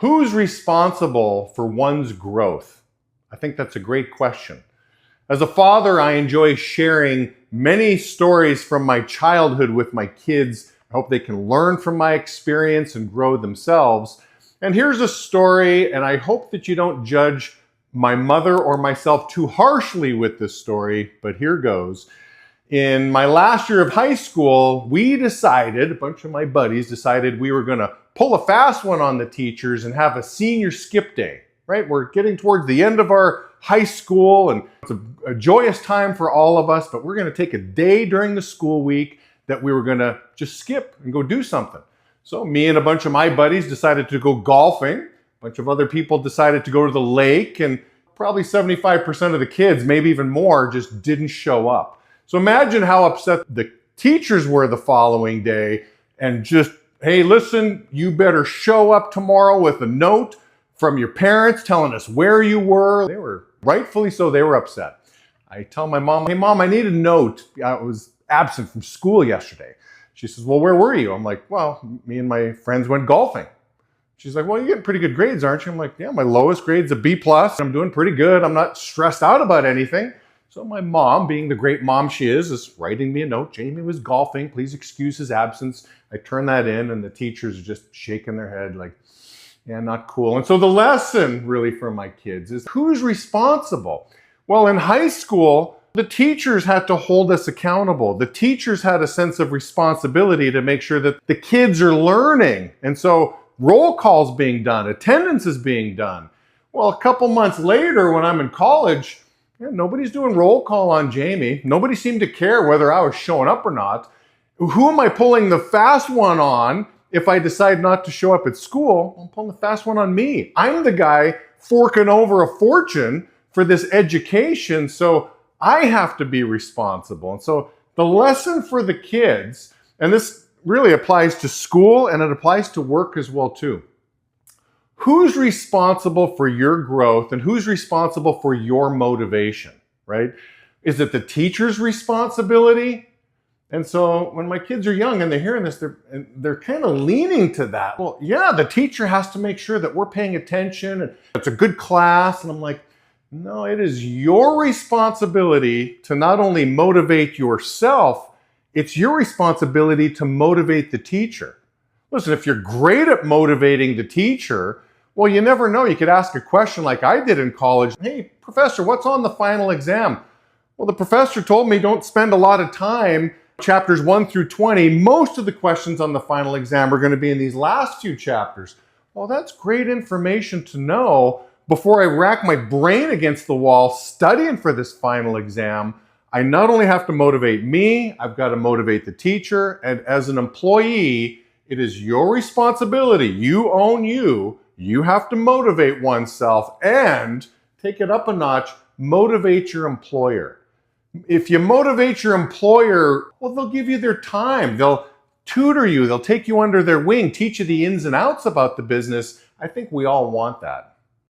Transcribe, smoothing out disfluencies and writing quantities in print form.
Who's responsible for one's growth? I think that's a great question. As a father, I enjoy sharing many stories from my childhood with my kids. I hope they can learn from my experience and grow themselves. And here's a story, and I hope that you don't judge my mother or myself too harshly with this story, but here goes. In my last year of high school, a bunch of my buddies decided we were going to pull a fast one on the teachers and have a senior skip day, right? We're getting towards the end of our high school and it's a joyous time for all of us, but we're going to take a day during the school week that we were going to just skip and go do something. So me and a bunch of my buddies decided to go golfing. A bunch of other people decided to go to the lake, and probably 75% of the kids, maybe even more, just didn't show up. So imagine how upset the teachers were the following day and just, hey, listen, you better show up tomorrow with a note from your parents telling us where you were. They were, rightfully so, they were upset. I tell my mom, hey mom, I need a note. I was absent from school yesterday. She says, well, where were you? I'm like, well, me and my friends went golfing. She's like, well, you're getting pretty good grades, aren't you? I'm like, yeah, my lowest grade's a B+. I'm doing pretty good. I'm not stressed out about anything. So my mom, being the great mom she is writing me a note. Jamie was golfing. Please excuse his absence. I turn that in, and the teachers are just shaking their head like, yeah, not cool. And so the lesson really for my kids is who's responsible? Well, in high school, the teachers had to hold us accountable. The teachers had a sense of responsibility to make sure that the kids are learning. And so roll call's being done, attendance is being done. Well, a couple months later when I'm in college, nobody's doing roll call on Jamie. Nobody seemed to care whether I was showing up or not. Who am I pulling the fast one on if I decide not to show up at school? I'm pulling the fast one on me. I'm the guy forking over a fortune for this education, so I have to be responsible. And so the lesson for the kids, and this really applies to school and it applies to work as well too. Who's responsible for your growth and who's responsible for your motivation, right? Is it the teacher's responsibility? And so when my kids are young and they're hearing this, they're kind of leaning to that. Well, yeah, the teacher has to make sure that we're paying attention and it's a good class. And I'm like, no, it is your responsibility to not only motivate yourself, it's your responsibility to motivate the teacher. Listen, if you're great at motivating the teacher, well, you never know. You could ask a question like I did in college. Hey, professor, what's on the final exam? Well, the professor told me don't spend a lot of time, chapters 1 through 20. Most of the questions on the final exam are going to be in these last few chapters. Well, that's great information to know before I rack my brain against the wall studying for this final exam. I not only have to motivate me, I've got to motivate the teacher. And as an employee, it is your responsibility. You own you. You have to motivate oneself and take it up a notch, motivate your employer. If you motivate your employer, well, they'll give you their time. They'll tutor you. They'll take you under their wing, teach you the ins and outs about the business. I think we all want that.